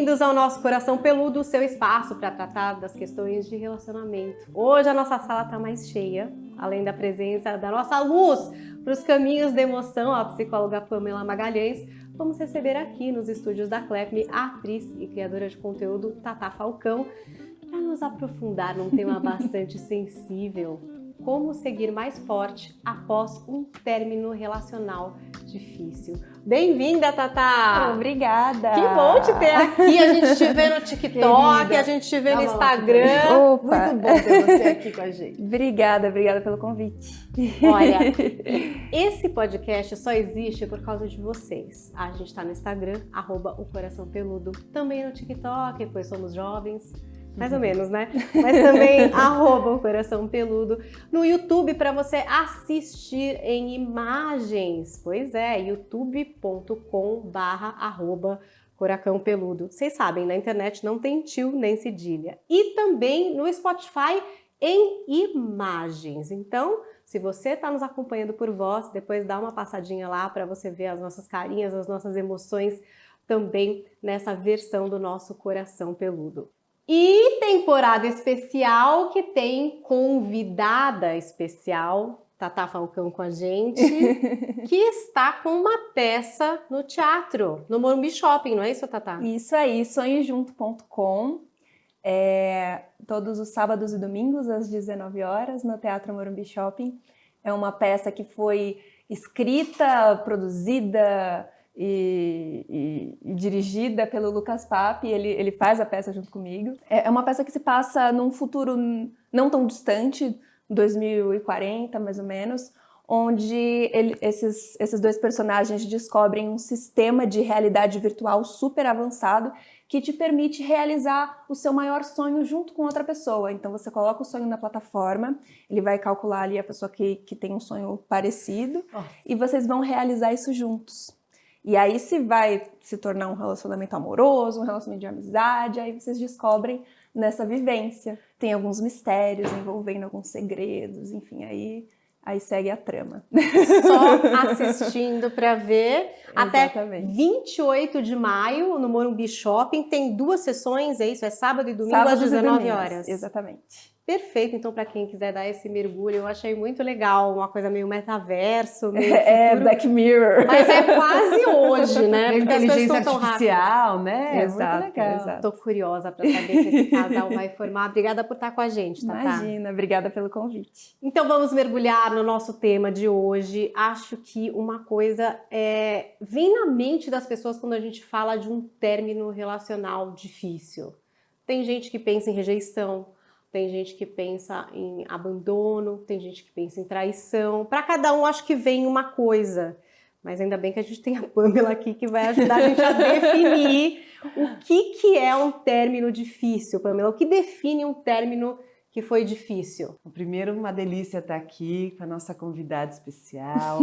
Bem-vindos ao nosso Coração Peludo, seu espaço para tratar das questões de relacionamento. Hoje a nossa sala está mais cheia, além da presença da nossa luz para os caminhos da emoção, a psicóloga Pamela Magalhães. Vamos receber aqui nos estúdios da Clepme a atriz e criadora de conteúdo Tatá Falcão para nos aprofundar num tema bastante sensível: como seguir mais forte após um término relacional difícil. Bem-vinda, Tatá! Obrigada! Que bom te ter aqui, a gente te vê no TikTok, querida, a gente te vê no Instagram. Opa. Muito bom ter você aqui com a gente. Obrigada pelo convite. Olha, esse podcast só existe por causa de vocês. A gente está no Instagram, @o Coração Peludo, também no TikTok, pois somos jovens. Mais ou menos, né? Mas também @o Coração Peludo. No YouTube, para você assistir em imagens. Pois é, youtube.com/@Coracão Peludo. Vocês sabem, na internet não tem tio nem cedilha. E também no Spotify em imagens. Então, se você está nos acompanhando por voz, depois dá uma passadinha lá para você ver as nossas carinhas, as nossas emoções também nessa versão do nosso Coração Peludo. E temporada especial que tem convidada especial, Tatá Falcão com a gente, que está com uma peça no teatro, no Morumbi Shopping, não é isso, Tatá? Isso aí, sonhojunto.com, todos os sábados e domingos às 19 horas no Teatro Morumbi Shopping. É uma peça que foi escrita, produzida e dirigida pelo Lucas Pape. Ele faz a peça junto comigo. É uma peça que se passa num futuro não tão distante, 2040 mais ou menos, onde esses dois personagens descobrem um sistema de realidade virtual super avançado que te permite realizar o seu maior sonho junto com outra pessoa. Então você coloca o sonho na plataforma, ele vai calcular ali a pessoa que tem um sonho parecido, e vocês vão realizar isso juntos. E aí se vai se tornar um relacionamento amoroso, um relacionamento de amizade, aí vocês descobrem nessa vivência. Tem alguns mistérios envolvendo alguns segredos, enfim, aí segue a trama. Só assistindo para ver. Exatamente. Até 28 de maio no Morumbi Shopping tem 2 sessões, é isso? É sábado e domingo Sábados às 19 e horas. Exatamente. Perfeito, então para quem quiser dar esse mergulho, eu achei muito legal, uma coisa meio metaverso, meio futuro. Black Mirror. Mas é quase hoje, né? Porque inteligência as artificial, né? Exato, muito legal. exato. Tô curiosa para saber se esse casal vai formar. Obrigada por estar com a gente, Tatá. Imagina, obrigada pelo convite. Então vamos mergulhar no nosso tema de hoje. Acho que uma coisa vem na mente das pessoas quando a gente fala de um término relacional difícil. Tem gente que pensa em rejeição, tem gente que pensa em abandono, tem gente que pensa em traição. Para cada um, acho que vem uma coisa. Mas ainda bem que a gente tem a Pamela aqui que vai ajudar a gente a definir o que é um término difícil, Pamela. O que define um término que foi difícil? Primeiro, uma delícia estar aqui com a nossa convidada especial,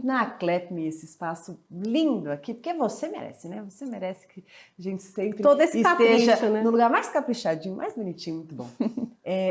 na Clepme, esse espaço lindo aqui, porque você merece, né? Você merece que a gente sempre todo esse esteja capricho, né? no lugar mais caprichadinho, mais bonitinho, muito bom.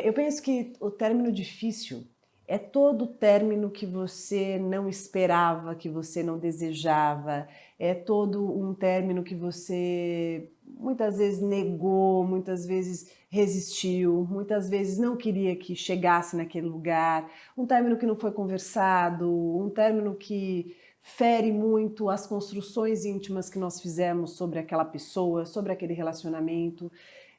Eu penso que o término difícil é todo término que você não esperava, que você não desejava, é todo um término que você muitas vezes negou, muitas vezes resistiu, muitas vezes não queria que chegasse naquele lugar, um término que não foi conversado, um término que fere muito as construções íntimas que nós fizemos sobre aquela pessoa, sobre aquele relacionamento.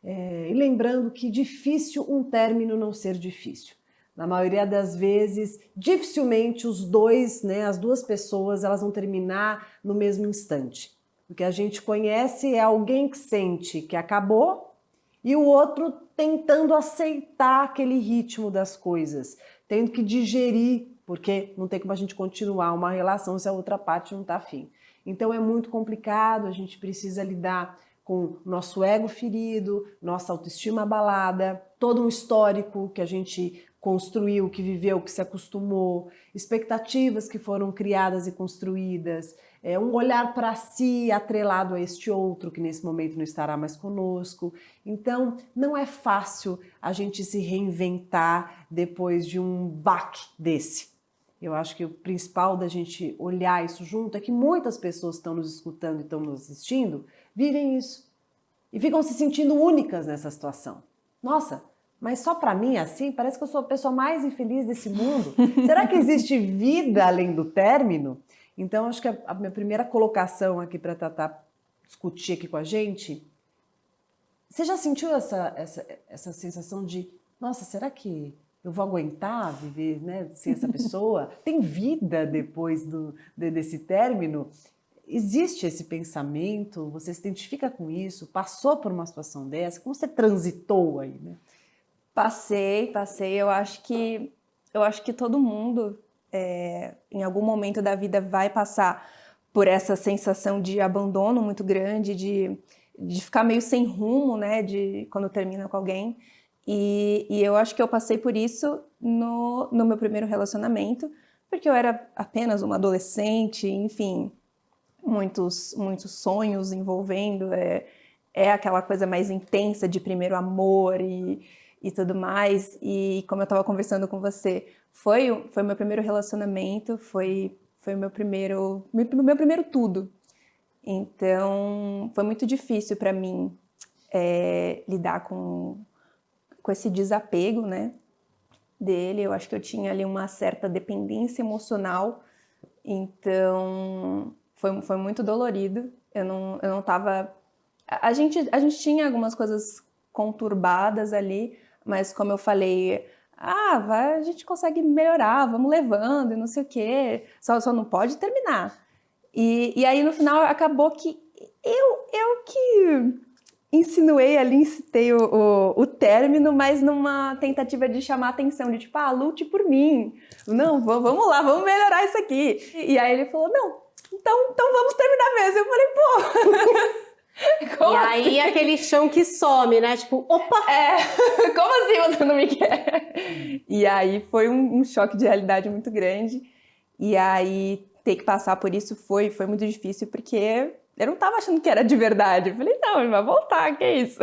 E lembrando que difícil um término não ser difícil. Na maioria das vezes, dificilmente os dois, né, as duas pessoas, elas vão terminar no mesmo instante. O que a gente conhece é alguém que sente que acabou e o outro tentando aceitar aquele ritmo das coisas, tendo que digerir, porque não tem como a gente continuar uma relação se a outra parte não está afim. Então é muito complicado, a gente precisa lidar com nosso ego ferido, nossa autoestima abalada, todo um histórico que a gente construiu, que viveu, que se acostumou, expectativas que foram criadas e construídas, um olhar para si atrelado a este outro que nesse momento não estará mais conosco. Então, não é fácil a gente se reinventar depois de um baque desse. Eu acho que o principal da gente olhar isso junto é que muitas pessoas que estão nos escutando e estão nos assistindo vivem isso. e ficam se sentindo únicas nessa situação. Nossa, mas só para mim assim? Parece que eu sou a pessoa mais infeliz desse mundo. Será que existe vida além do término? Então, acho que a minha primeira colocação aqui para Tatá discutir aqui com a gente, você já sentiu essa sensação de, nossa, será que eu vou aguentar viver, né, sem essa pessoa? Tem vida depois desse término? Existe esse pensamento? Você se identifica com isso? Passou por uma situação dessa? Como você transitou aí, né? Passei. Eu acho que todo mundo, em algum momento da vida, vai passar por essa sensação de abandono muito grande, de ficar meio sem rumo, né? Quando termina com alguém. E eu acho que eu passei por isso no meu primeiro relacionamento, porque eu era apenas uma adolescente, enfim, muitos sonhos envolvendo, aquela coisa mais intensa de primeiro amor e tudo mais. E como eu estava conversando com você, foi o meu primeiro relacionamento, foi o meu primeiro tudo. Então, foi muito difícil para mim lidar com esse desapego, né, dele. Eu acho que eu tinha ali uma certa dependência emocional, então foi muito dolorido. Eu não tava... A gente tinha algumas coisas conturbadas ali, mas como eu falei, a gente consegue melhorar, vamos levando e não sei o quê, só não pode terminar. E aí no final acabou que eu que insinuei ali, incitei o término, mas numa tentativa de chamar a atenção, de tipo, lute por mim, não, vamos lá, vamos melhorar isso aqui. E aí ele falou, não, então vamos terminar mesmo. Eu falei, pô... Como e aí assim? Aquele chão que some, né? Tipo, opa! Como assim você não me quer? E aí foi um choque de realidade muito grande. E aí ter que passar por isso foi muito difícil, porque eu não tava achando que era de verdade. Eu falei, não, ele vai voltar, que é isso?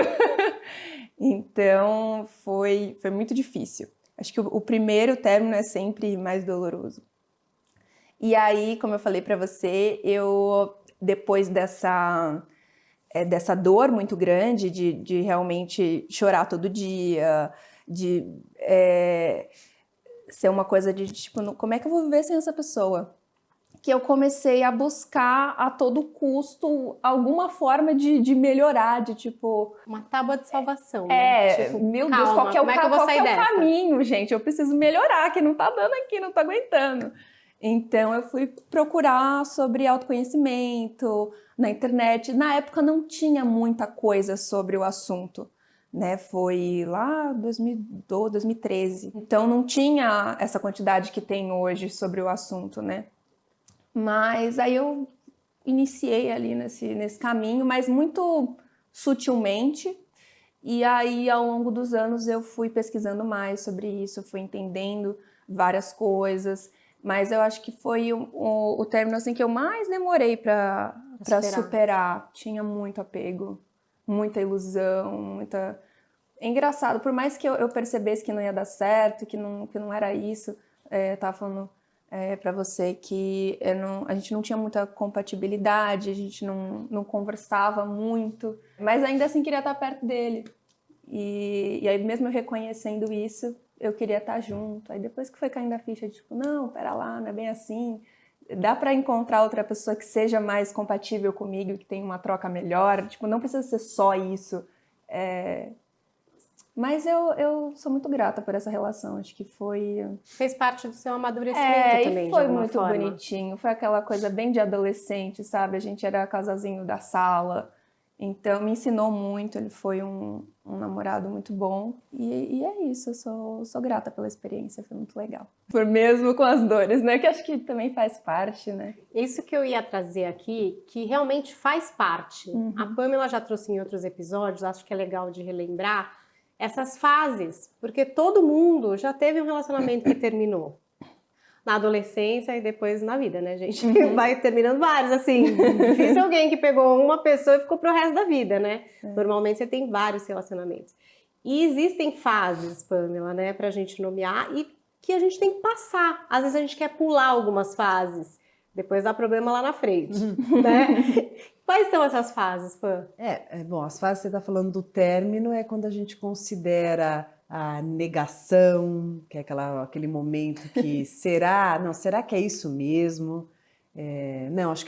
Então foi muito difícil. Acho que o primeiro término é sempre mais doloroso. E aí, como eu falei pra você, eu, depois dessa dor muito grande, de realmente chorar todo dia, de ser uma coisa de tipo, como é que eu vou viver sem essa pessoa? Que eu comecei a buscar a todo custo alguma forma de melhorar, de tipo... Uma tábua de salvação, né? Tipo, meu Deus, qual que é o caminho, gente? Eu preciso melhorar, que não tá dando aqui, não tá aguentando. Então eu fui procurar sobre autoconhecimento na internet. Na época não tinha muita coisa sobre o assunto, né? Foi lá 2012, 2013. Então não tinha essa quantidade que tem hoje sobre o assunto, né? Mas aí eu iniciei ali nesse caminho, mas muito sutilmente. E aí, ao longo dos anos, eu fui pesquisando mais sobre isso, fui entendendo várias coisas. Mas eu acho que foi o término assim, que eu mais demorei para superar. Tinha muito apego, muita ilusão, muita... É engraçado, por mais que eu percebesse que não ia dar certo, que não era isso, eu tava falando... para você que a gente não tinha muita compatibilidade, a gente não conversava muito, mas ainda assim queria estar perto dele. E aí mesmo eu reconhecendo isso, eu queria estar junto. Aí depois que foi caindo a ficha, tipo, não, pera lá, não é bem assim. Dá para encontrar outra pessoa que seja mais compatível comigo, que tenha uma troca melhor. Tipo, não precisa ser só isso. Mas eu sou muito grata por essa relação, acho que fez parte do seu amadurecimento também, e foi de muito forma. bonitinho, foi aquela coisa bem de adolescente, sabe? A gente era casalzinho da sala, então me ensinou muito, ele foi um namorado muito bom, e é isso, eu sou grata pela experiência, foi muito legal. Por mesmo com as dores, né? Que acho que também faz parte, né? Isso que eu ia trazer aqui, que realmente faz parte. Uhum. A Pamela já trouxe em outros episódios, acho que é legal de relembrar, essas fases, porque todo mundo já teve um relacionamento que terminou na adolescência e depois na vida, né, gente? Uhum. Vai terminando vários, assim, difícil alguém que pegou uma pessoa e ficou pro resto da vida, né? Normalmente você tem vários relacionamentos. E existem fases, Pamela, né, pra gente nomear e que a gente tem que passar. Às vezes a gente quer pular algumas fases, depois dá problema lá na frente, né? Quais são essas fases, Pan? Bom, as fases que você está falando do término é quando a gente considera a negação, que é aquele momento que será que é isso mesmo? Não, acho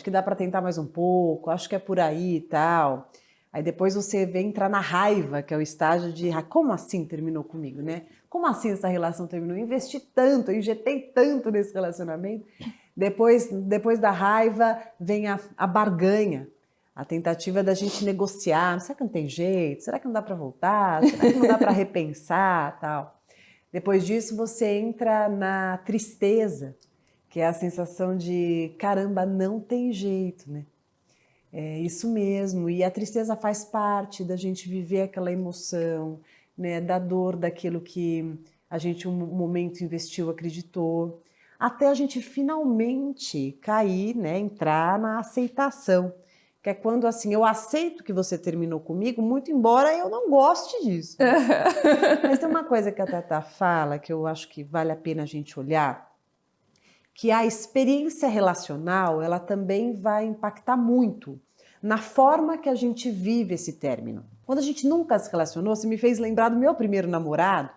que dá para tentar mais um pouco, acho que é por aí e tal. Aí depois você vem entrar na raiva, que é o estágio de como assim terminou comigo, né? Como assim essa relação terminou? Eu investi tanto, eu injetei tanto nesse relacionamento. Depois da raiva vem a barganha, a tentativa da gente negociar. Será que não tem jeito? Será que não dá para voltar? Será que não dá para repensar? Tal. Depois disso você entra na tristeza, que é a sensação de caramba, não tem jeito, né? É isso mesmo, e a tristeza faz parte da gente viver aquela emoção, né, da dor daquilo que a gente um momento investiu, acreditou, até a gente finalmente cair, né, entrar na aceitação, que é quando assim, eu aceito que você terminou comigo, muito embora eu não goste disso. Mas tem uma coisa que a Tatá fala, que eu acho que vale a pena a gente olhar, que a experiência relacional, ela também vai impactar muito na forma que a gente vive esse término. Quando a gente nunca se relacionou, você me fez lembrar do meu primeiro namorado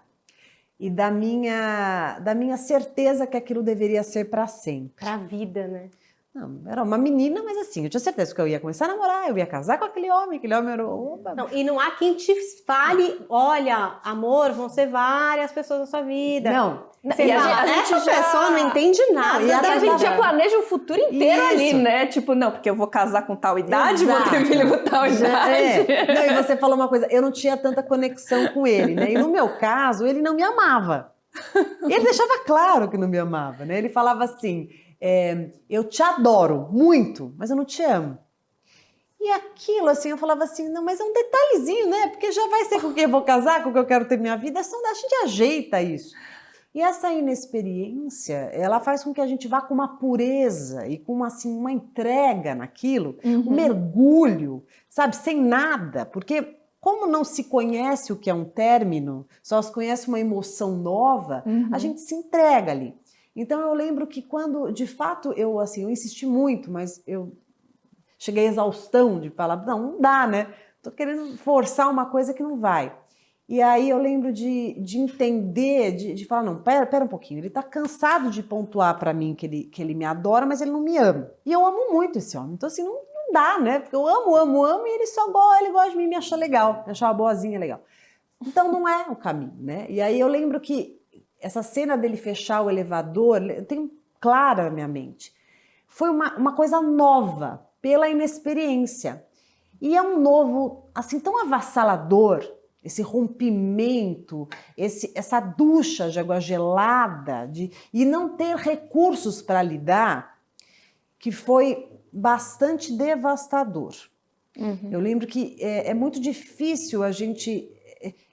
e da minha certeza que aquilo deveria ser para sempre. Pra vida, né? Não, era uma menina, mas assim, eu tinha certeza que eu ia começar a namorar, eu ia casar com aquele homem era... Opa. Não, e não há quem te fale, olha, amor, vão ser várias pessoas na sua vida. Não. Você E fala, a gente essa já- pessoa não entende nada. E a da gente já vida. planeja o futuro inteiro Isso. ali, né? Tipo, não, porque eu vou casar com tal idade, vou ter Exato. filho com tal idade. Não, e você falou uma coisa, eu não tinha tanta conexão com ele, né? E no meu caso, ele não me amava. Ele deixava claro que não me amava, né? Ele falava assim, eu te adoro muito, mas eu não te amo. E aquilo, assim, eu falava assim, não, mas é um detalhezinho, né? Porque já vai ser com quem eu vou casar, com quem eu quero ter minha vida, a gente ajeita isso. E essa inexperiência, ela faz com que a gente vá com uma pureza e com uma entrega naquilo, um mergulho, sabe, sem nada, porque como não se conhece o que é um término, só se conhece uma emoção nova, a gente se entrega ali. Então eu lembro que quando, de fato, eu insisti muito, mas eu cheguei à exaustão de falar, não dá, né? Tô querendo forçar uma coisa que não vai. E aí eu lembro de entender, de falar, não, pera um pouquinho, ele tá cansado de pontuar para mim que ele me adora, mas ele não me ama. E eu amo muito esse homem, então assim, não dá, né? Porque eu amo, e ele gosta de mim, me acha legal, me acha uma boazinha legal. Então não é o caminho, né? E aí eu lembro que essa cena dele fechar o elevador, eu tenho clara na minha mente, foi uma coisa nova, pela inexperiência. E é um novo, assim, tão avassalador, esse rompimento, essa ducha de água gelada, e não ter recursos para lidar, que foi bastante devastador. Eu lembro que é muito difícil a gente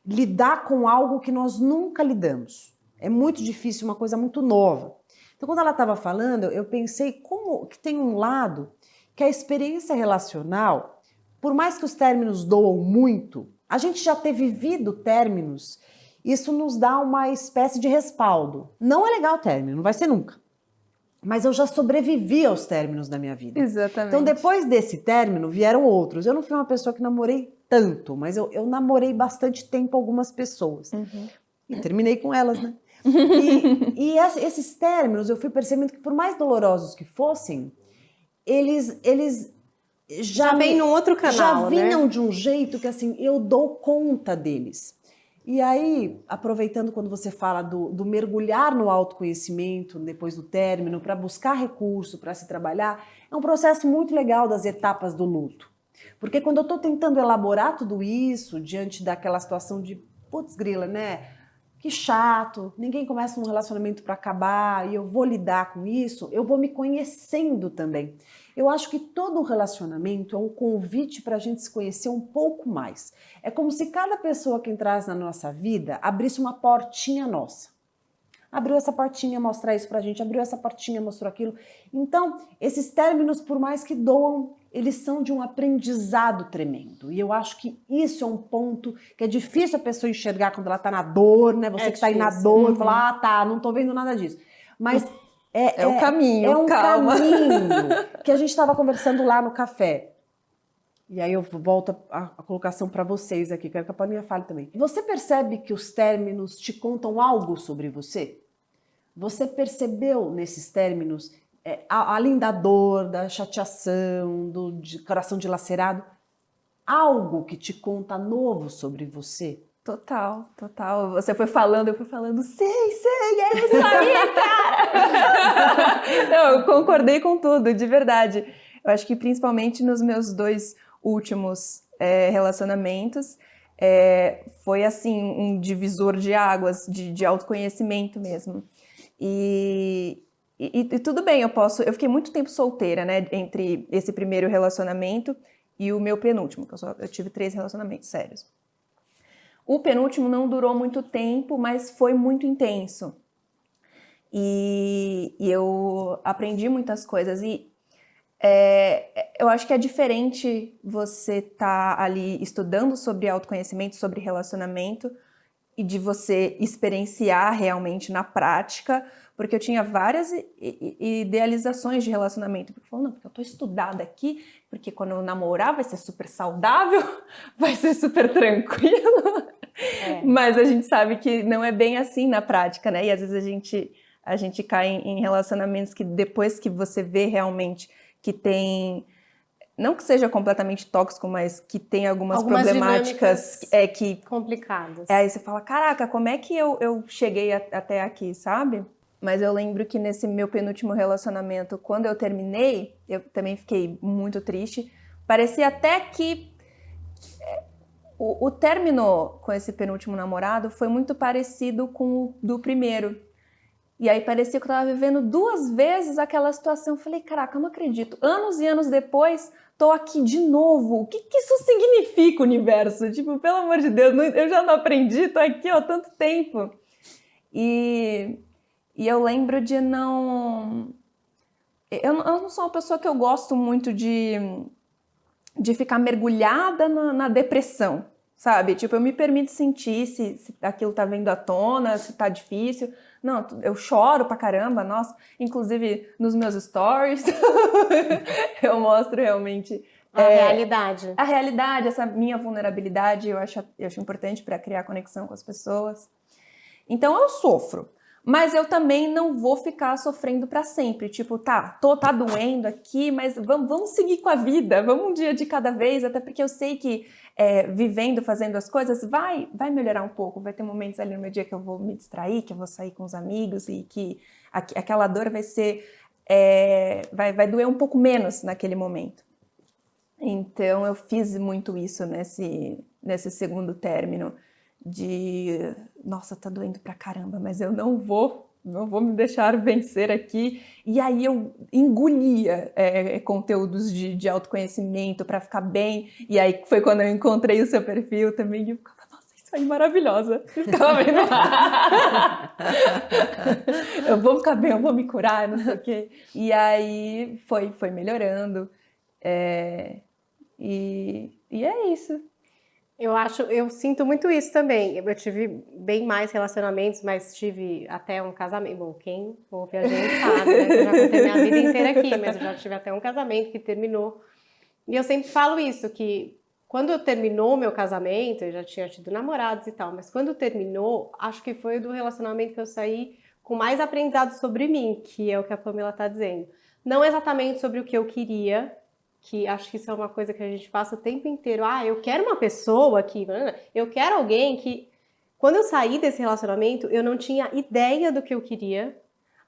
lidar com algo que nós nunca lidamos. É muito difícil, uma coisa muito nova. Então, quando ela estava falando, eu pensei como que tem um lado que a experiência relacional, por mais que os términos doam muito, a gente já ter vivido términos, isso nos dá uma espécie de respaldo. Não é legal o término, não vai ser nunca. Mas eu já sobrevivi aos términos da minha vida. Exatamente. Então, depois desse término, vieram outros. Eu não fui uma pessoa que namorei tanto, mas eu namorei bastante tempo algumas pessoas. E terminei com elas, né? E esses términos, eu fui percebendo que por mais dolorosos que fossem, eles já vem num outro canal, já vinham, né? de um jeito que assim, eu dou conta deles. E aí, aproveitando quando você fala do mergulhar no autoconhecimento depois do término, para buscar recurso, para se trabalhar, é um processo muito legal das etapas do luto. Porque quando eu estou tentando elaborar tudo isso, diante daquela situação de, putz grila, né? Que chato, ninguém começa um relacionamento para acabar e eu vou lidar com isso, eu vou me conhecendo também. Eu acho que todo relacionamento é um convite para a gente se conhecer um pouco mais. É como se cada pessoa que entrasse na nossa vida abrisse uma portinha nossa. Abriu essa portinha, mostra isso pra gente, abriu essa portinha, mostrou aquilo. Então, esses términos, por mais que doam, eles são de um aprendizado tremendo. E eu acho que isso é um ponto que é difícil a pessoa enxergar quando ela tá na dor, né? Você que tá aí na dor e fala, tá, não tô vendo nada disso. Mas É um caminho, é um calma. caminho que a gente estava conversando lá no café. E aí eu volto a colocação para vocês aqui, quero que a Paulinha fale também. Você percebe que os términos te contam algo sobre você? Você percebeu nesses términos, além da dor, da chateação, de coração dilacerado, algo que te conta novo sobre você? Total, total. Você foi falando, eu fui falando, sei, é isso aí, cara! Não, eu concordei com tudo, de verdade. Eu acho que principalmente nos meus 2 últimos relacionamentos, foi assim, um divisor de águas, de autoconhecimento mesmo. E tudo bem, eu fiquei muito tempo solteira, né, entre esse primeiro relacionamento e o meu penúltimo, que eu tive 3 relacionamentos sérios. O penúltimo não durou muito tempo, mas foi muito intenso. E eu aprendi muitas coisas. E eu acho que é diferente você estar ali estudando sobre autoconhecimento, sobre relacionamento, e de você experienciar realmente na prática, porque eu tinha várias idealizações de relacionamento. Porque eu falo, não, porque eu tô estudada aqui, porque quando eu namorar vai ser super saudável, vai ser super tranquilo. Mas a gente sabe que não é bem assim na prática, né? E às vezes a gente cai em relacionamentos que depois que você vê realmente que tem, não que seja completamente tóxico, mas que tem algumas problemáticas que complicadas. Aí você fala, caraca, como é que eu cheguei até aqui, sabe? Mas eu lembro que nesse meu penúltimo relacionamento, quando eu terminei, eu também fiquei muito triste. Parecia até que o término com esse penúltimo namorado foi muito parecido com o do primeiro. E aí parecia que eu tava vivendo 2 vezes aquela situação. Eu falei, caraca, eu não acredito. Anos e anos depois, tô aqui de novo. O que isso significa, universo? Tipo, pelo amor de Deus, eu já não aprendi, tô aqui há tanto tempo. E eu lembro de não... Eu não sou uma pessoa que eu gosto muito de ficar mergulhada na depressão, sabe? Tipo, eu me permito sentir se aquilo tá vindo à tona, se tá difícil. Não, eu choro pra caramba, nossa. Inclusive, nos meus stories, eu mostro realmente... realidade. A realidade, essa minha vulnerabilidade, eu acho importante para criar conexão com as pessoas. Então, eu sofro. Mas eu também não vou ficar sofrendo para sempre. Tipo, tá doendo aqui, mas vamos seguir com a vida. Vamos um dia de cada vez, até porque eu sei que vivendo, fazendo as coisas, vai melhorar um pouco. Vai ter momentos ali no meu dia que eu vou me distrair, que eu vou sair com os amigos e que aquela dor vai ser... vai doer um pouco menos naquele momento. Então, eu fiz muito isso nesse segundo término. Nossa, tá doendo pra caramba, mas eu não vou me deixar vencer aqui. E aí eu engolia conteúdos de autoconhecimento pra ficar bem. E aí foi quando eu encontrei o seu perfil também. E eu ficava, nossa, isso aí, maravilhosa. Eu ficava vendo. Eu vou ficar bem, eu vou me curar, não sei o quê. E aí foi melhorando. E é isso. Eu sinto muito isso também. Eu tive bem mais relacionamentos, mas tive até um casamento. Bom, quem ouve a gente sabe, né? Eu já contei minha vida inteira aqui, mas eu já tive até um casamento que terminou. E eu sempre falo isso, que quando terminou o meu casamento, eu já tinha tido namorados e tal, mas quando terminou, acho que foi do relacionamento que eu saí com mais aprendizado sobre mim, que é o que a Pamela tá dizendo. Não exatamente sobre o que eu queria, que acho que isso é uma coisa que a gente passa o tempo inteiro. Eu quero uma pessoa que... Eu quero alguém que... Quando eu saí desse relacionamento, eu não tinha ideia do que eu queria,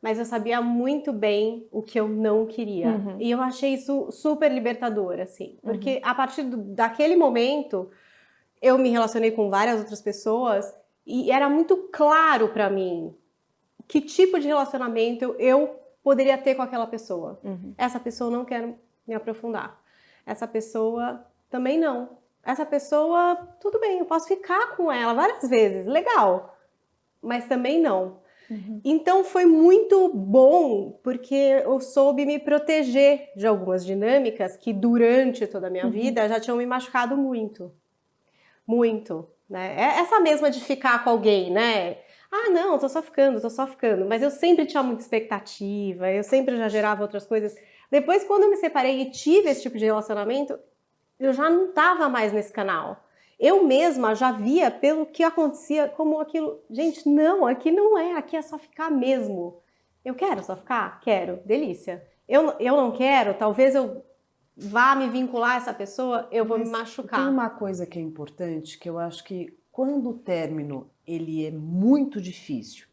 mas eu sabia muito bem o que eu não queria. Uhum. E eu achei isso super libertador, assim. Porque a partir daquele momento, eu me relacionei com várias outras pessoas e era muito claro pra mim que tipo de relacionamento eu poderia ter com aquela pessoa. Essa pessoa eu não quero me aprofundar. Essa pessoa também não. Essa pessoa, tudo bem, eu posso ficar com ela várias vezes, legal, mas também não. Então foi muito bom, porque eu soube me proteger de algumas dinâmicas que durante toda a minha vida já tinham me machucado muito. Muito, né? Essa mesma de ficar com alguém, né? Ah, não, tô só ficando, tô só ficando. Mas eu sempre tinha muita expectativa, eu sempre já gerava outras coisas. Depois, quando eu me separei e tive esse tipo de relacionamento, eu já não tava mais nesse canal. Eu mesma já via pelo que acontecia como aquilo. Gente, não, aqui não é, aqui é só ficar mesmo. Eu quero só ficar? Quero, delícia. Eu não quero, talvez eu vá me vincular a essa pessoa, eu vou me Tem machucar. uma coisa que é importante, que eu acho que quando o término ele é muito difícil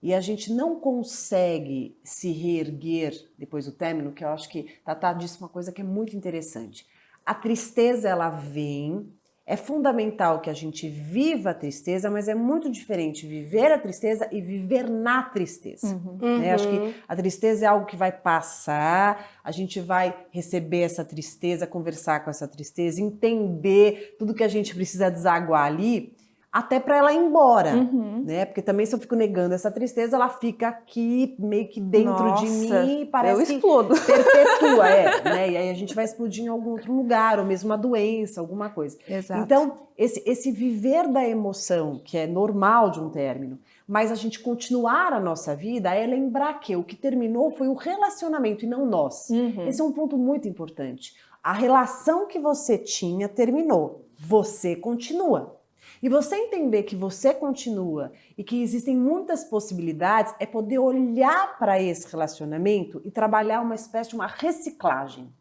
e a gente não consegue se reerguer depois do término, que eu acho que Tatá disse uma coisa que é muito interessante. A tristeza, ela vem, é fundamental que a gente viva a tristeza, mas é muito diferente viver a tristeza e viver na tristeza. Né? Acho que a tristeza é algo que vai passar, a gente vai receber essa tristeza, conversar com essa tristeza, entender tudo que a gente precisa desaguar ali, até para ela ir embora, né? Porque também se eu fico negando essa tristeza, ela fica aqui meio que dentro de mim e parece eu que explodo. perpetua, né? E aí a gente vai explodir em algum outro lugar, ou mesmo uma doença, alguma coisa. Exato. Então, esse viver da emoção, que é normal de um término, mas a gente continuar a nossa vida, é lembrar que o que terminou foi o relacionamento e não nós. Esse é um ponto muito importante. A relação que você tinha terminou, você continua. E você entender que você continua e que existem muitas possibilidades é poder olhar para esse relacionamento e trabalhar uma espécie de uma reciclagem.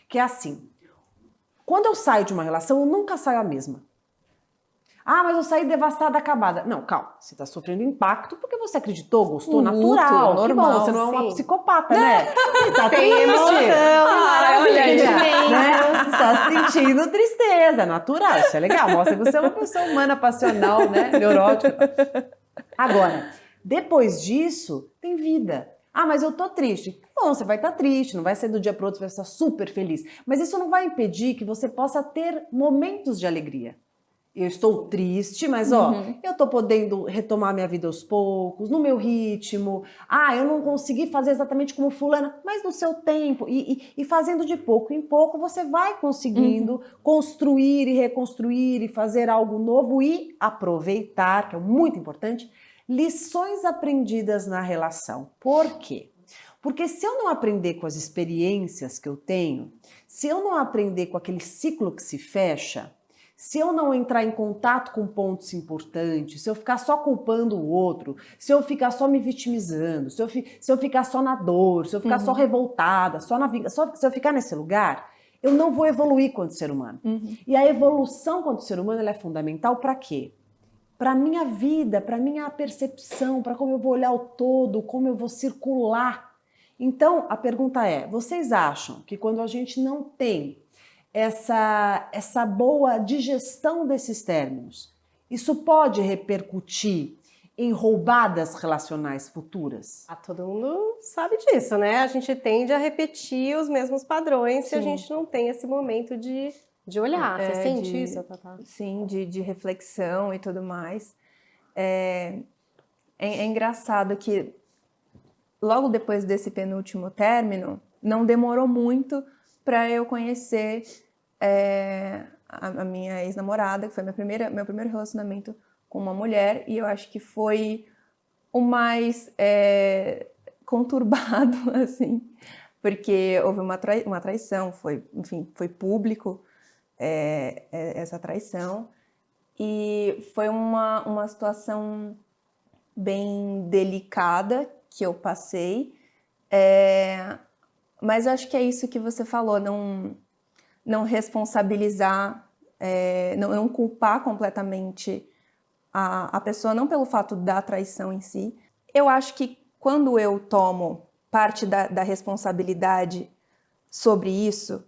Que é assim, quando eu saio de uma relação, eu nunca saio a mesma. Ah, mas eu saí devastada, acabada. Não, calma. Você está sofrendo impacto porque você acreditou, gostou, natural. Luto, Que bom, normal, você não é uma sim. psicopata, né? Você tá Tem triste. emoção, Maravilha, sentimento. né? Você está sentindo tristeza, natural. Isso é legal. Mostra que você é uma pessoa humana, passional, né? Neurótica. Agora, depois disso, tem vida. Ah, mas eu tô triste. Bom, você vai estar triste, não vai ser do dia para outro, você vai estar super feliz. Mas isso não vai impedir que você possa ter momentos de alegria. Eu estou triste, mas eu tô podendo retomar minha vida aos poucos, no meu ritmo. Ah, eu não consegui fazer exatamente como fulana, mas no seu tempo. E fazendo de pouco em pouco, você vai conseguindo construir e reconstruir e fazer algo novo e aproveitar, que é muito importante, lições aprendidas na relação. Por quê? Porque se eu não aprender com as experiências que eu tenho, se eu não aprender com aquele ciclo que se fecha, se eu não entrar em contato com pontos importantes, se eu ficar só culpando o outro, se eu ficar só me vitimizando, se eu ficar só na dor, se eu ficar só revoltada, se eu ficar nesse lugar, eu não vou evoluir quanto ser humano. E a evolução quanto ser humano ela é fundamental para quê? Para a minha vida, para a minha percepção, para como eu vou olhar o todo, como eu vou circular. Então, a pergunta é, vocês acham que quando a gente não tem essa boa digestão desses términos, isso pode repercutir em roubadas relacionais futuras? Ah, todo mundo sabe disso, né? A gente tende a repetir os mesmos padrões se a gente não tem esse momento de olhar. Você sente isso, Tatá? Sim, de reflexão e tudo mais. É engraçado que logo depois desse penúltimo término, não demorou muito para eu conhecer a minha ex-namorada, que foi meu primeiro relacionamento com uma mulher, e eu acho que foi o mais conturbado, assim, porque houve uma traição, enfim, foi público essa traição, e foi uma situação bem delicada que eu passei, mas eu acho que é isso que você falou, não responsabilizar, não culpar completamente a pessoa, não pelo fato da traição em si. Eu acho que quando eu tomo parte da responsabilidade sobre isso,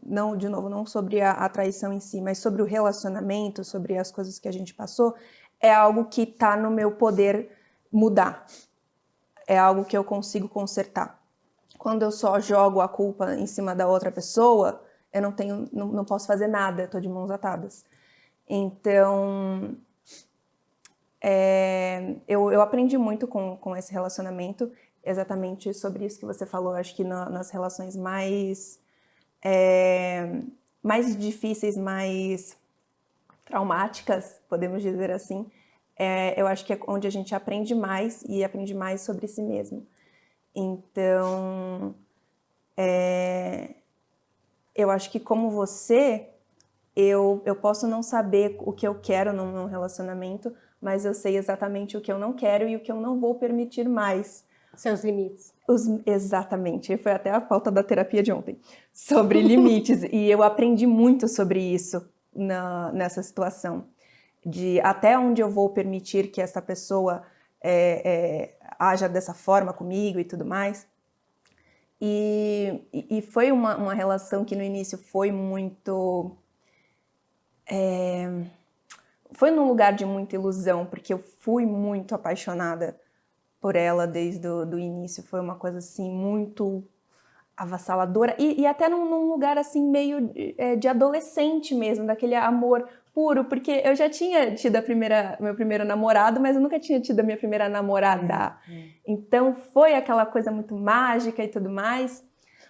não sobre a traição em si, mas sobre o relacionamento, sobre as coisas que a gente passou, é algo que está no meu poder mudar. É algo que eu consigo consertar. Quando eu só jogo a culpa em cima da outra pessoa, eu não posso fazer nada, eu tô de mãos atadas. Então, eu aprendi muito com esse relacionamento, exatamente sobre isso que você falou. Acho que nas relações mais difíceis, mais traumáticas, podemos dizer assim, eu acho que é onde a gente aprende mais e aprende mais sobre si mesmo. Então, eu acho que como você, eu posso não saber o que eu quero num relacionamento, mas eu sei exatamente o que eu não quero e o que eu não vou permitir mais. Seus limites. Exatamente, foi até a pauta da terapia de ontem, sobre limites, e eu aprendi muito sobre isso nessa situação, de até onde eu vou permitir que essa pessoa haja dessa forma comigo e tudo mais. E foi uma relação que no início foi muito... foi num lugar de muita ilusão, porque eu fui muito apaixonada por ela desde o início. Foi uma coisa assim muito avassaladora e até num lugar assim meio de adolescente mesmo, daquele amor puro, porque eu já tinha tido meu primeiro namorado, mas eu nunca tinha tido a minha primeira namorada. Então foi aquela coisa muito mágica e tudo mais.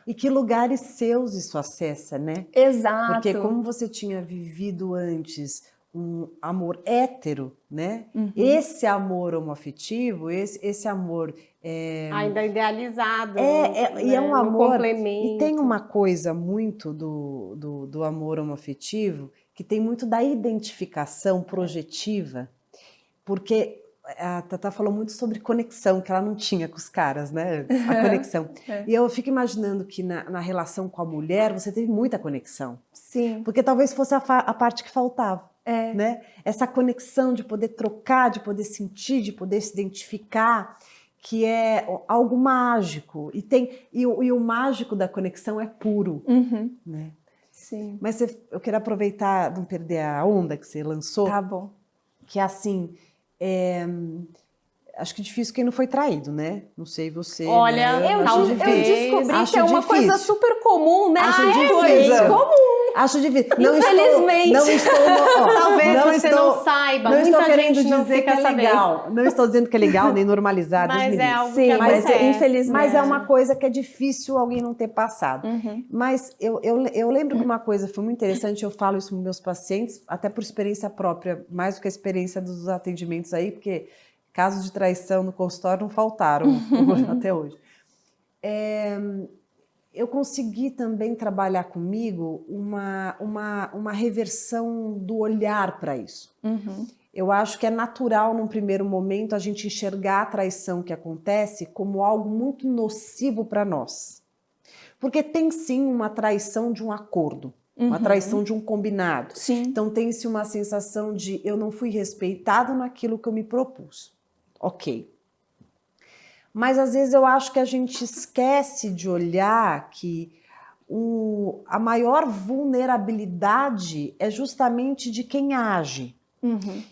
E que lugares seus isso acessa, né? Exato. Porque como você tinha vivido antes um amor hétero, né? Esse amor homoafetivo, esse amor... ainda idealizado. E é um amor... complemento. E tem uma coisa muito do amor homoafetivo, que tem muito da identificação projetiva, porque a Tatá falou muito sobre conexão, que ela não tinha com os caras, né? A conexão. E eu fico imaginando que na relação com a mulher, você teve muita conexão. Sim. Porque talvez fosse a parte que faltava. Né? Essa conexão de poder trocar, de poder sentir, de poder se identificar, que é algo mágico. E o mágico da conexão é puro. Né? Sim. Mas eu quero aproveitar, não perder a onda que você lançou. Tá bom. Que é assim... acho que é difícil quem não foi traído, né? Não sei você. Olha, né? eu descobri que é uma coisa super comum, né? Acho difícil. Comum. Acho difícil. Infelizmente. Não estou talvez você não saiba. Não estou querendo gente não dizer que é fica legal. Não estou dizendo que é legal, nem normalizar. Mas é algo Sim, que mas acontece. infelizmente. Mas é uma coisa que é difícil alguém não ter passado. Mas eu lembro que uma coisa foi muito interessante, eu falo isso com meus pacientes, até por experiência própria, mais do que a experiência dos atendimentos aí, porque casos de traição no consultório não faltaram até hoje. Eu consegui também trabalhar comigo uma reversão do olhar para isso. Eu acho que é natural, num primeiro momento, a gente enxergar a traição que acontece como algo muito nocivo para nós. Porque tem sim uma traição de um acordo, uma traição de um combinado. Sim. Então tem-se uma sensação de eu não fui respeitado naquilo que eu me propus. Ok. Mas às vezes eu acho que a gente esquece de olhar que a maior vulnerabilidade é justamente de quem age.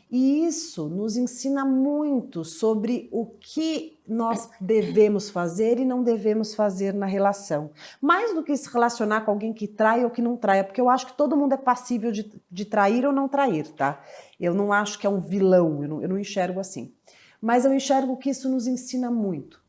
E isso nos ensina muito sobre o que nós devemos fazer e não devemos fazer na relação. Mais do que se relacionar com alguém que trai ou que não trai, porque eu acho que todo mundo é passível de trair ou não trair, tá? Eu não acho que é um vilão, eu não enxergo assim. Mas eu enxergo que isso nos ensina muito.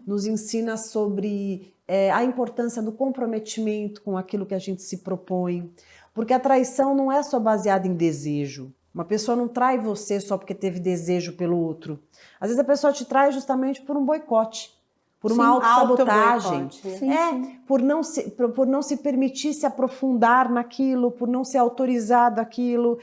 Nos ensina sobre a importância do comprometimento com aquilo que a gente se propõe. Porque a traição não é só baseada em desejo. Uma pessoa não trai você só porque teve desejo pelo outro. Às vezes a pessoa te trai justamente por um boicote, por uma autossabotagem. Por não se permitir se aprofundar naquilo, por não ser autorizado aquilo.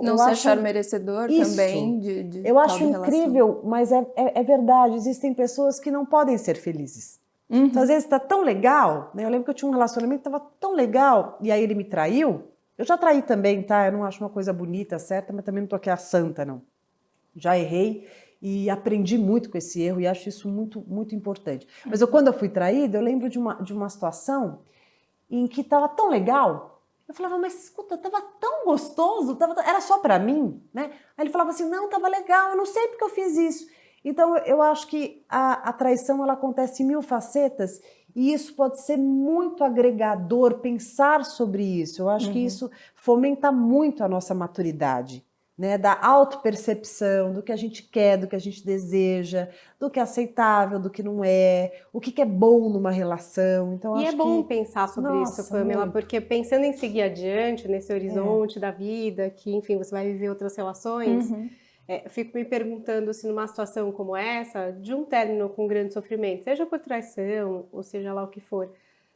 Não se achar merecedor também de eu acho incrível, mas é verdade. Existem pessoas que não podem ser felizes. Então, às vezes está tão legal, né? Eu lembro que eu tinha um relacionamento que estava tão legal, e aí ele me traiu. Eu já traí também, tá? Eu não acho uma coisa bonita, certa, mas também não tô aqui a santa, não. Já errei e aprendi muito com esse erro e acho isso muito, muito importante. Mas quando eu fui traída, eu lembro de uma situação em que estava tão legal. Eu falava, mas escuta, tava tão gostoso, era só para mim, né? Aí ele falava assim, não, tava legal, eu não sei porque eu fiz isso. Então eu acho que a traição ela acontece em 1000 facetas. E isso pode ser muito agregador, pensar sobre isso. Eu acho que isso fomenta muito a nossa maturidade, né? Da autopercepção, do que a gente quer, do que a gente deseja, do que é aceitável, do que não é, o que é bom numa relação. Então, E acho é bom que... pensar sobre isso, Pamela, muito. porque pensando em seguir adiante, nesse horizonte da vida, que, enfim, você vai viver outras relações, Fico me perguntando se numa situação como essa, de um término com grande sofrimento, seja por traição ou seja lá o que for,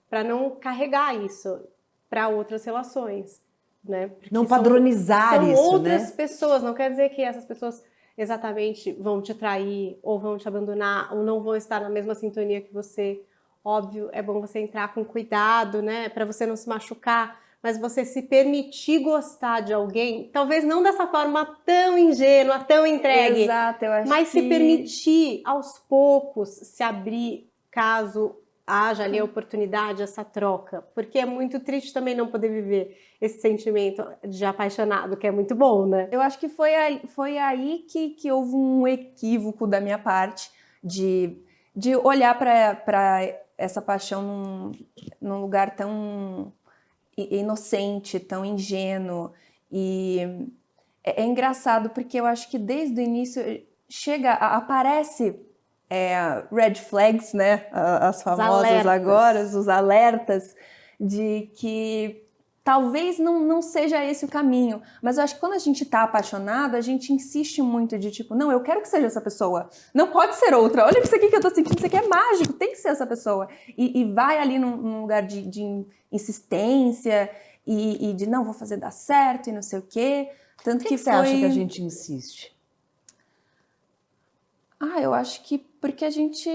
para não carregar isso para outras relações, né? Porque não padronizar são isso, outras né? pessoas, não quer dizer que essas pessoas exatamente vão te trair ou vão te abandonar ou não vão estar na mesma sintonia que você. Óbvio, é bom você entrar com cuidado, né, para você não se machucar, mas você se permitir gostar de alguém, talvez não dessa forma tão ingênua, tão entregue, Exato, eu acho mas se que permitir aos poucos se abrir caso haja ali a oportunidade, essa troca, porque é muito triste também não poder viver esse sentimento de apaixonado, que é muito bom, né? eu acho que foi aí que houve um equívoco da minha parte de olhar para essa paixão num lugar tão inocente, tão ingênuo. E é engraçado porque eu acho que desde o início aparece red flags, né? As famosas agora, os alertas, de que talvez não seja esse o caminho. Mas eu acho que quando a gente tá apaixonado, a gente insiste muito de tipo, não, eu quero que seja essa pessoa. Não pode ser outra. Olha isso aqui que eu tô sentindo, isso aqui é mágico, tem que ser essa pessoa. E vai ali num lugar de insistência e de não, vou fazer dar certo e não sei o quê. Tanto Por que você acha que a gente insiste? Eu acho que porque a gente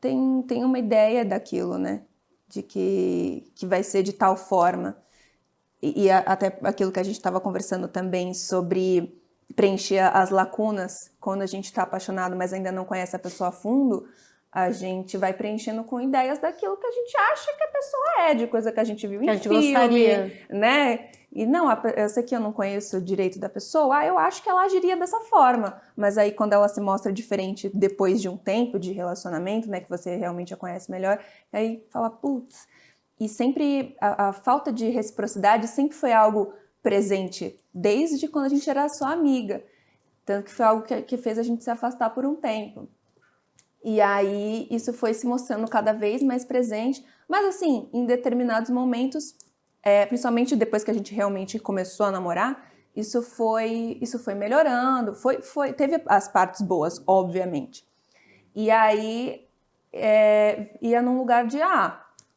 tem uma ideia daquilo, né? De que vai ser de tal forma. Até aquilo que a gente estava conversando também sobre preencher as lacunas quando a gente está apaixonado, mas ainda não conhece a pessoa a fundo, a gente vai preenchendo com ideias daquilo que a gente acha que a pessoa é, de coisa que a gente viu em filme, gostaria, né? E não, eu sei que eu não conheço o direito da pessoa, eu acho que ela agiria dessa forma. Mas aí quando ela se mostra diferente depois de um tempo de relacionamento, né, que você realmente a conhece melhor, aí fala, putz. E sempre, a falta de reciprocidade sempre foi algo presente, desde quando a gente era só amiga. Tanto que foi algo que fez a gente se afastar por um tempo. E aí isso foi se mostrando cada vez mais presente, mas assim, em determinados momentos, principalmente depois que a gente realmente começou a namorar, isso foi melhorando, teve as partes boas, obviamente. E aí ia num lugar de,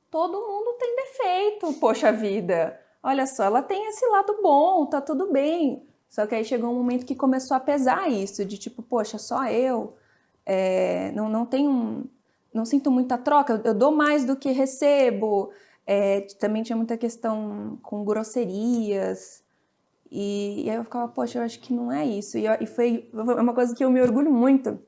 todo mundo tem defeito, poxa vida, olha só, ela tem esse lado bom, tá tudo bem. Só que aí chegou um momento que começou a pesar isso, de tipo, poxa, só eu... não sinto muita troca, eu dou mais do que recebo. Também tinha muita questão com grosserias. E aí eu ficava, poxa, eu acho que não é isso. E foi uma coisa que eu me orgulho muito,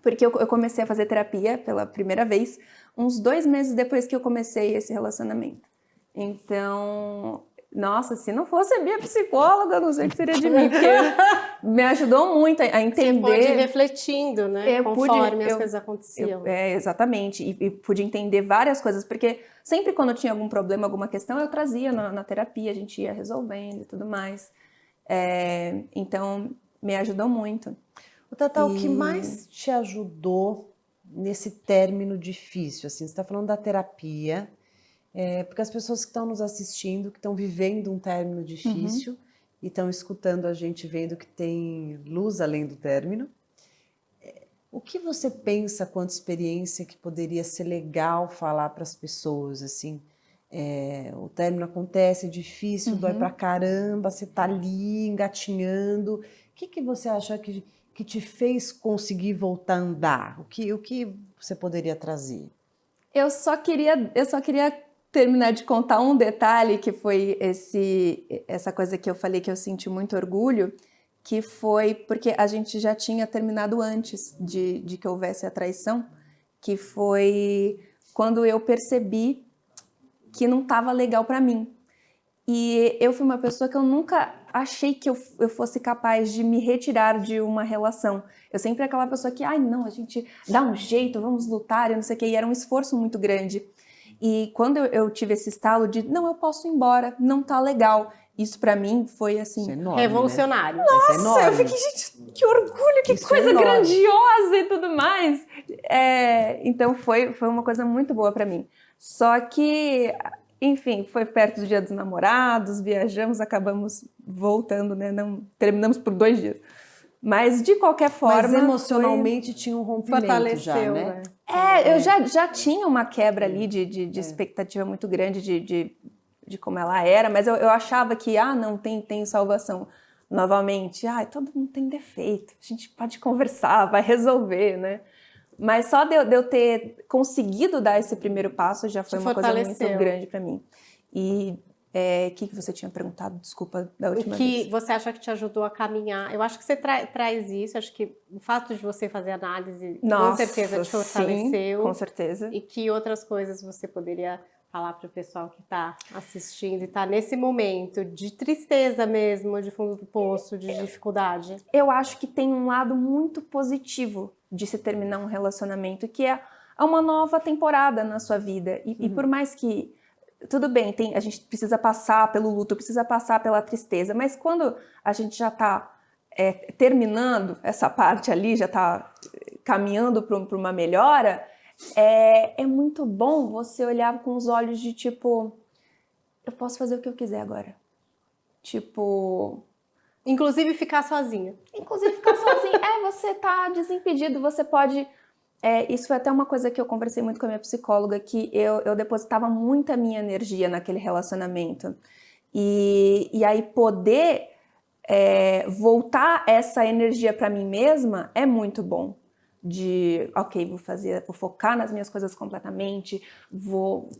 porque eu comecei a fazer terapia pela primeira vez uns 2 meses depois que eu comecei esse relacionamento. Então, nossa, se não fosse a minha psicóloga, eu não sei o que seria de mim, porque me ajudou muito a entender. Você pode ir refletindo, né? Conforme as coisas aconteciam. Exatamente, e pude entender várias coisas, porque sempre quando eu tinha algum problema, alguma questão, eu trazia na terapia, a gente ia resolvendo e tudo mais. Então, me ajudou muito. Tata, o que mais te ajudou nesse término difícil? Assim, você está falando da terapia, porque as pessoas que estão nos assistindo, que estão vivendo um término difícil e estão escutando a gente, vendo que tem luz além do término, o que você pensa quanto experiência que poderia ser legal falar para as pessoas, assim? O término acontece, é difícil, dói pra caramba, você tá ali engatinhando. O que você acha que te fez conseguir voltar a andar? O que você poderia trazer? Eu só queria terminar de contar um detalhe, que foi essa coisa que eu falei que eu senti muito orgulho, que foi porque a gente já tinha terminado antes de que houvesse a traição, que foi quando eu percebi que não estava legal para mim. E eu fui uma pessoa que eu nunca achei que eu fosse capaz de me retirar de uma relação. Eu sempre aquela pessoa que, não, a gente dá um jeito, vamos lutar, e não sei o quê, e era um esforço muito grande. E quando eu tive esse estalo de, não, eu posso ir embora, não tá legal. Isso pra mim foi assim... Isso é enorme, revolucionário. Né? Nossa, é enorme. Eu fiquei, gente, que orgulho, que Isso coisa é grandiosa e tudo mais. Então foi uma coisa muito boa pra mim. Só que, enfim, foi perto do Dia dos Namorados, viajamos, acabamos voltando, né? Não, terminamos por 2 dias. Mas, de qualquer forma... Mas emocionalmente tinha um rompimento já, fortaleceu, né? Eu já tinha uma quebra ali de expectativa muito grande de como ela era, mas eu achava que, não, tem salvação novamente. Todo mundo tem defeito, a gente pode conversar, vai resolver, né? Mas só de eu ter conseguido dar esse primeiro passo já foi uma coisa muito grande para mim. E o que você tinha perguntado? Desculpa, da última vez. O que você acha que te ajudou a caminhar? Eu acho que você traz isso, acho que o fato de você fazer análise com certeza te fortaleceu. Sim, com certeza. E que outras coisas você poderia falar para o pessoal que está assistindo e está nesse momento de tristeza mesmo, de fundo do poço, de dificuldade? Eu acho que tem um lado muito positivo de se terminar um relacionamento, que é uma nova temporada na sua vida. E por mais que, tudo bem, a gente precisa passar pelo luto, precisa passar pela tristeza, mas quando a gente já está terminando essa parte ali, já está caminhando para uma melhora, é muito bom você olhar com os olhos de tipo, eu posso fazer o que eu quiser agora. Tipo... Inclusive ficar sozinha. Você tá desimpedido, você pode... isso foi até uma coisa que eu conversei muito com a minha psicóloga, que eu depositava muita minha energia naquele relacionamento. E aí poder voltar essa energia para mim mesma é muito bom. Vou focar nas minhas coisas completamente, vou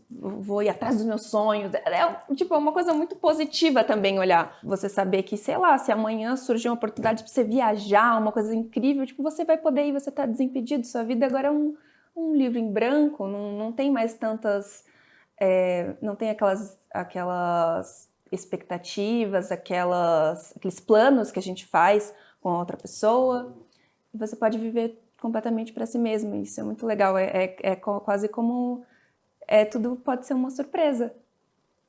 ir atrás dos meus sonhos. É uma coisa muito positiva também olhar. Você saber que, sei lá, se amanhã surgir uma oportunidade para você viajar, uma coisa incrível, você vai poder ir, você tá desimpedido. Sua vida agora é um livro em branco, não tem mais tantas... não tem aquelas expectativas, aqueles planos que a gente faz com a outra pessoa. Você pode viver completamente para si mesmo. Isso é muito legal. Quase como tudo pode ser uma surpresa,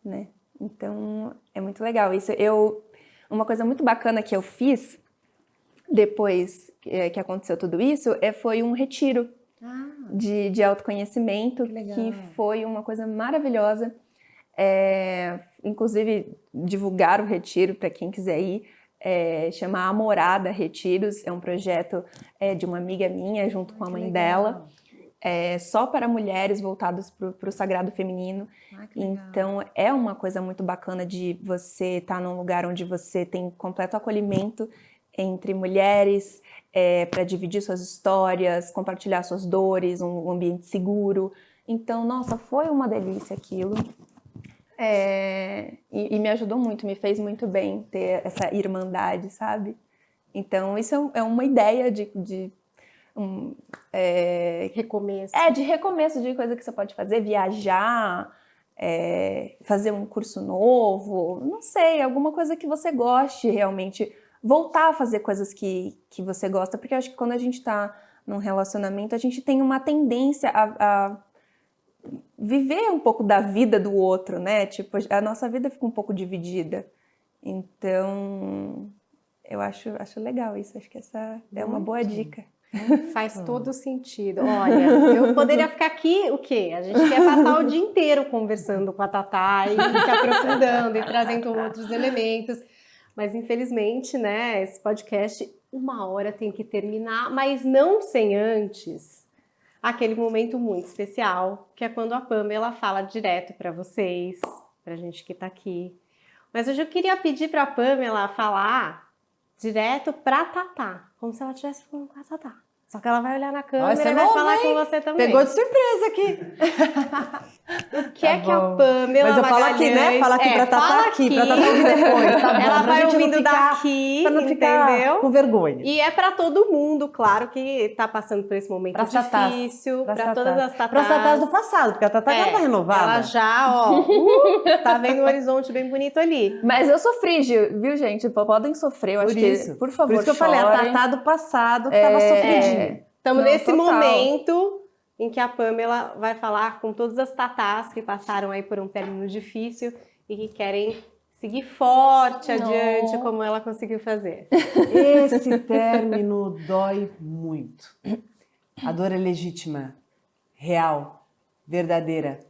né? Então é muito legal. Uma coisa muito bacana que eu fiz depois que aconteceu tudo isso foi um retiro de autoconhecimento, que foi uma coisa maravilhosa. Inclusive divulgar o retiro para quem quiser ir. Chama Amorada Retiros, é um projeto de uma amiga minha junto com a mãe dela, só para mulheres voltados para o sagrado feminino. Então é uma coisa muito bacana de você estar num lugar onde você tem completo acolhimento entre mulheres, para dividir suas histórias, compartilhar suas dores, um ambiente seguro. Então, nossa, foi uma delícia aquilo. E me ajudou muito, me fez muito bem ter essa irmandade, sabe? Então, isso é uma ideia de recomeço. De recomeço, de coisa que você pode fazer, viajar, fazer um curso novo, não sei, alguma coisa que você goste realmente, voltar a fazer coisas que você gosta, porque eu acho que quando a gente tá num relacionamento, a gente tem uma tendência a viver um pouco da vida do outro, né? A nossa vida fica um pouco dividida. Então, eu acho legal isso. Acho que essa é uma boa dica. Faz todo sentido. Olha, eu poderia ficar aqui, o quê? A gente quer passar o dia inteiro conversando com a Tatá e se aprofundando e trazendo outros elementos. Mas, infelizmente, né, esse podcast, uma hora tem que terminar, mas não sem antes aquele momento muito especial, que é quando a Pamela fala direto para vocês, pra gente que tá aqui. Mas hoje eu queria pedir para a Pamela falar direto pra Tatá, como se ela estivesse falando com a Tatá. Só que ela vai olhar na câmera e vai falar com você também. Pegou de surpresa aqui. O que é que a Pamela Mas eu falo aqui, né? Fala aqui pra Tatá aqui, pra Tatá ouvir depois. Tá bom? Ela vai ouvindo daqui, pra não ficar entendeu? Com vergonha. E é pra todo mundo, claro, que tá passando por esse momento difícil. Pra todas as Tatás. Para as Tatás do passado, porque a Tatá agora tá renovada. Ela já, tá vendo um horizonte bem bonito ali. Mas eu sofri, viu, gente? Podem sofrer, eu acho que, por favor, Por isso que eu falei, a Tatá do passado que tava sofridinha. Estamos nesse momento em que a Pamela vai falar com todas as Tatás que passaram aí por um término difícil e que querem seguir forte adiante, como ela conseguiu fazer. Esse término dói muito. A dor é legítima, real, verdadeira.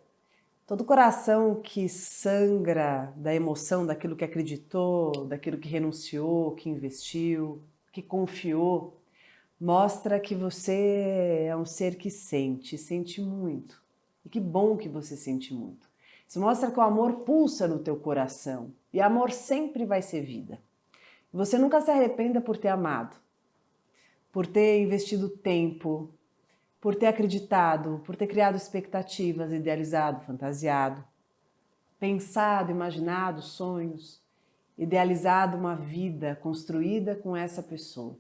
Todo coração que sangra da emoção daquilo que acreditou, daquilo que renunciou, que investiu, que confiou, mostra que você é um ser que sente muito. E que bom que você sente muito. Isso mostra que o amor pulsa no teu coração. E amor sempre vai ser vida. Você nunca se arrependa por ter amado, por ter investido tempo, por ter acreditado, por ter criado expectativas, idealizado, fantasiado, pensado, imaginado sonhos, idealizado uma vida construída com essa pessoa.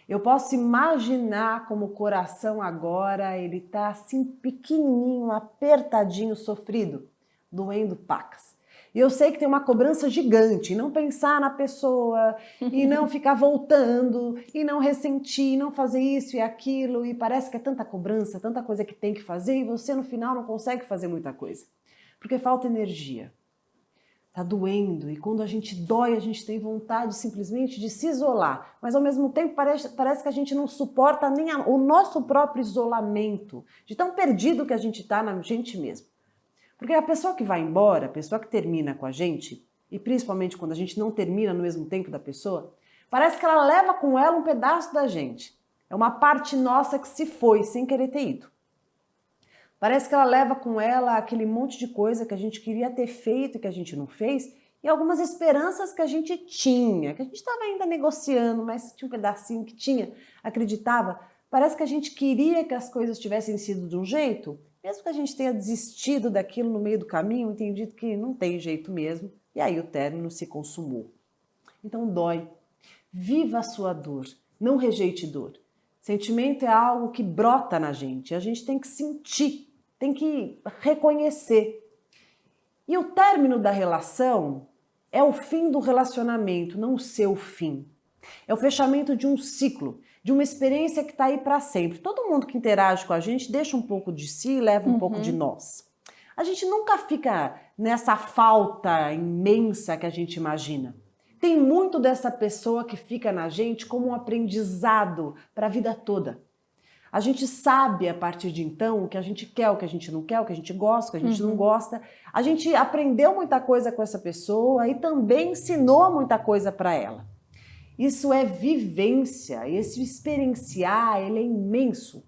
Eu posso imaginar como o coração agora, ele tá assim pequenininho, apertadinho, sofrido, doendo pacas. E eu sei que tem uma cobrança gigante, não pensar na pessoa, e não ficar voltando, e não ressentir, e não fazer isso e aquilo, e parece que é tanta cobrança, tanta coisa que tem que fazer, e você no final não consegue fazer muita coisa, porque falta energia. Tá doendo, e quando a gente dói, a gente tem vontade simplesmente de se isolar, mas ao mesmo tempo parece que a gente não suporta nem o nosso próprio isolamento, de tão perdido que a gente tá na gente mesmo. Porque a pessoa que vai embora, a pessoa que termina com a gente, e principalmente quando a gente não termina no mesmo tempo da pessoa, parece que ela leva com ela um pedaço da gente. É uma parte nossa que se foi sem querer ter ido. Parece que ela leva com ela aquele monte de coisa que a gente queria ter feito e que a gente não fez, e algumas esperanças que a gente tinha, que a gente estava ainda negociando, mas tinha um pedacinho que tinha, acreditava. Parece que a gente queria que as coisas tivessem sido de um jeito, mesmo que a gente tenha desistido daquilo no meio do caminho, entendido que não tem jeito mesmo, e aí o término se consumou. Então dói. Viva a sua dor, não rejeite dor. Sentimento é algo que brota na gente, a gente tem que sentir, tem que reconhecer. E o término da relação é o fim do relacionamento, não o seu fim. É o fechamento de um ciclo, de uma experiência que está aí para sempre. Todo mundo que interage com a gente deixa um pouco de si e leva um pouco de nós. A gente nunca fica nessa falta imensa que a gente imagina. Tem muito dessa pessoa que fica na gente como um aprendizado para a vida toda. A gente sabe a partir de então o que a gente quer, o que a gente não quer, o que a gente gosta, o que a gente não gosta. A gente aprendeu muita coisa com essa pessoa e também ensinou muita coisa para ela. Isso é vivência, esse experienciar, ele é imenso.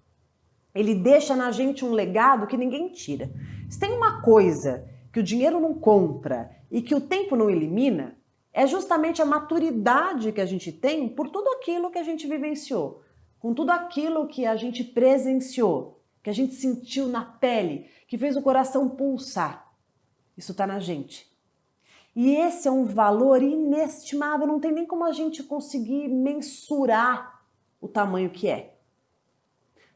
Ele deixa na gente um legado que ninguém tira. Se tem uma coisa que o dinheiro não compra e que o tempo não elimina, é justamente a maturidade que a gente tem por tudo aquilo que a gente vivenciou, com tudo aquilo que a gente presenciou, que a gente sentiu na pele, que fez o coração pulsar. Isso está na gente. E esse é um valor inestimável, não tem nem como a gente conseguir mensurar o tamanho que é.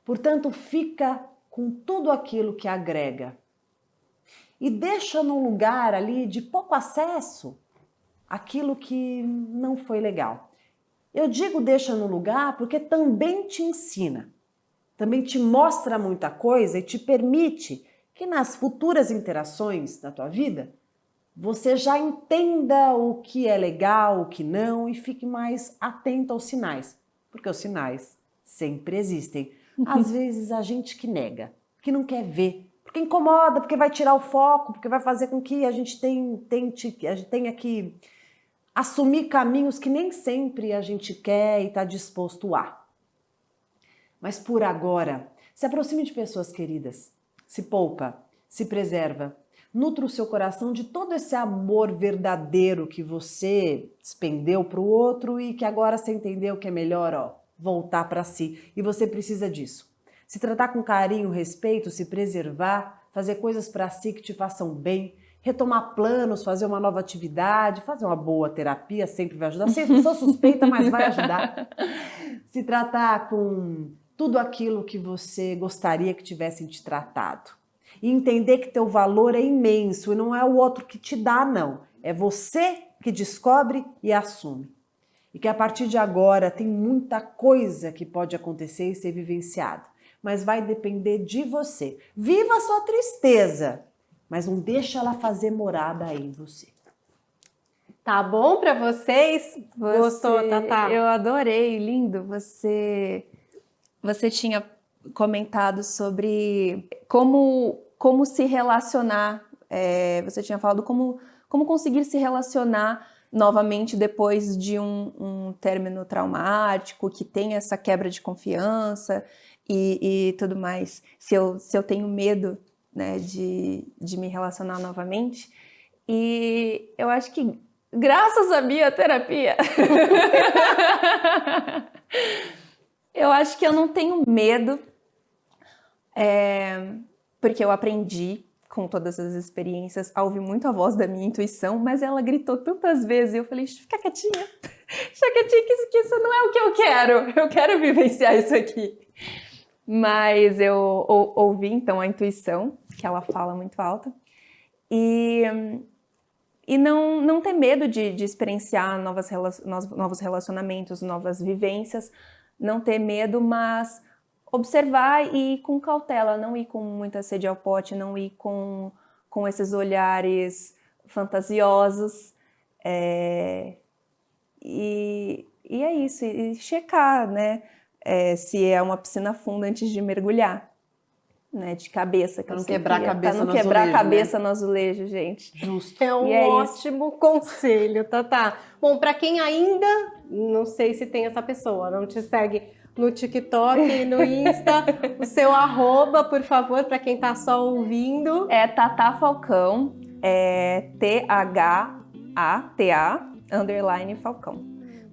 Portanto, fica com tudo aquilo que agrega. E deixa num lugar ali de pouco acesso aquilo que não foi legal. Eu digo deixa no lugar porque também te ensina, também te mostra muita coisa e te permite que nas futuras interações da tua vida você já entenda o que é legal, o que não, e fique mais atento aos sinais, porque os sinais sempre existem. Às vezes a gente que nega, que não quer ver, porque incomoda, porque vai tirar o foco, porque vai fazer com que a gente tenha que assumir caminhos que nem sempre a gente quer e está disposto a. Mas por agora, se aproxime de pessoas queridas, se poupa, se preserva, nutra o seu coração de todo esse amor verdadeiro que você expendeu para o outro e que agora você entendeu que é melhor voltar para si. E você precisa disso. Se tratar com carinho, respeito, se preservar, fazer coisas para si que te façam bem, retomar planos, fazer uma nova atividade, fazer uma boa terapia sempre vai ajudar. Sempre sou suspeita, mas vai ajudar. Se tratar com tudo aquilo que você gostaria que tivessem te tratado. E entender que teu valor é imenso e não é o outro que te dá, não. É você que descobre e assume. E que a partir de agora tem muita coisa que pode acontecer e ser vivenciada. Mas vai depender de você. Viva a sua tristeza, mas não deixa ela fazer morada aí em você. Tá bom pra vocês? Gostou, Tatá? Eu adorei, lindo. Você tinha comentado sobre como se relacionar. Você tinha falado como conseguir se relacionar novamente depois de um término traumático, que tem essa quebra de confiança e tudo mais, se eu tenho medo, né, de me relacionar novamente. E eu acho que graças à minha terapia, eu acho que eu não tenho medo, porque eu aprendi com todas as experiências a ouvir muito a voz da minha intuição, mas ela gritou tantas vezes e eu falei, fica quietinha, que isso não é o que eu quero vivenciar isso aqui. Mas eu ouvi então a intuição, que ela fala muito alta, e não ter medo de experienciar novos relacionamentos, novas vivências, não ter medo, mas observar e ir com cautela, não ir com muita sede ao pote, não ir com esses olhares fantasiosos. E é isso, e checar, né, se é uma piscina funda antes de mergulhar, né, de cabeça. Pra não quebrar a cabeça no azulejo. Pra não quebrar a cabeça no azulejo, gente. Justo. É um ótimo conselho, Tatá. Bom, para quem ainda, não sei se tem essa pessoa, não te segue no TikTok, no Insta, o seu @, por favor, para quem tá só ouvindo. É Tatá Falcão, THATA_Falcão.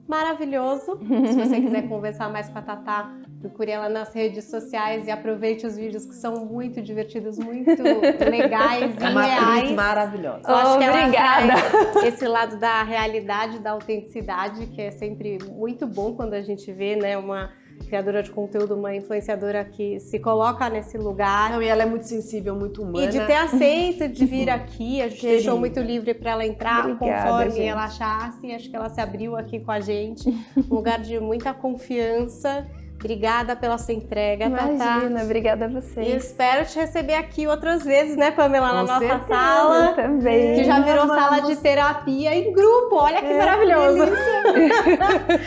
Maravilhoso. Se você quiser conversar mais com a Tatá, procure ela nas redes sociais e aproveite os vídeos que são muito divertidos, muito legais e uma reais. atriz maravilhosa. Eu acho que Obrigada. ela traz esse lado da realidade, da autenticidade, que é sempre muito bom quando a gente vê, né, uma criadora de conteúdo, uma influenciadora que se coloca nesse lugar. Não, e ela é muito sensível, muito humana. E de ter aceito de vir aqui, a gente deixou muito livre para ela entrar. Obrigada, conforme gente. ela achasse. Acho que ela se abriu aqui com a gente, um lugar de muita confiança. Obrigada pela sua entrega, Tatá. Imagina, obrigada a E vocês. espero te receber aqui outras vezes, né, Pamela, na Com nossa certeza. sala. Também. Que já virou sala de terapia em grupo. Olha que maravilhoso.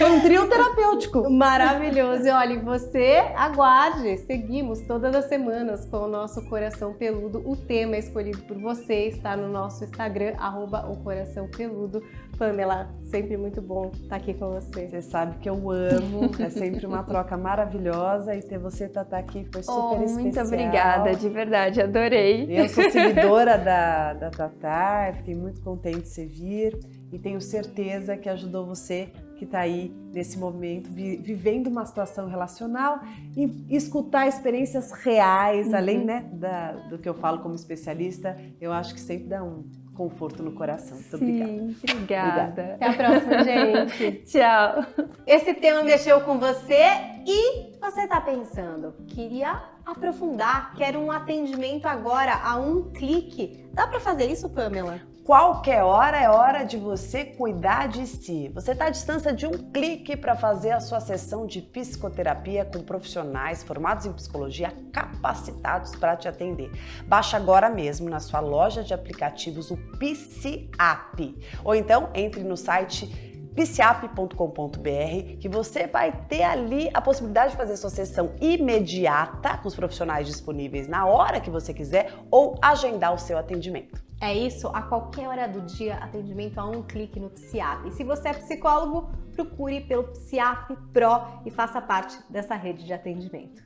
É um trio terapêutico. Maravilhoso. E olha, você aguarde. Seguimos todas as semanas com o nosso Coração Peludo. O tema escolhido por você está no nosso Instagram, @ocoraçãopeludo. Pamela, sempre muito bom estar aqui com você. Você sabe que eu amo, é sempre uma troca maravilhosa e ter você, Tatá, aqui foi super especial. Muito obrigada, de verdade, adorei. Eu sou seguidora da Tatá, fiquei muito contente de você vir e tenho certeza que ajudou você que está aí nesse momento, vivendo uma situação relacional e escutar experiências reais, além, né, do que eu falo como especialista, eu acho que sempre dá um conforto no coração. Muito Obrigada. Até a próxima, gente. Tchau. Esse tema mexeu com você e você tá pensando, queria aprofundar, quero um atendimento agora a um clique. Dá para fazer isso, Pamela? Qualquer hora é hora de você cuidar de si. Você está à distância de um clique para fazer a sua sessão de psicoterapia com profissionais formados em psicologia capacitados para te atender. Baixe agora mesmo na sua loja de aplicativos o PsiApp. Ou então entre no site psiapp.com.br que você vai ter ali a possibilidade de fazer sua sessão imediata com os profissionais disponíveis na hora que você quiser ou agendar o seu atendimento. É isso, a qualquer hora do dia, atendimento a um clique no PsiApp. E se você é psicólogo, procure pelo PsiApp Pro e faça parte dessa rede de atendimento.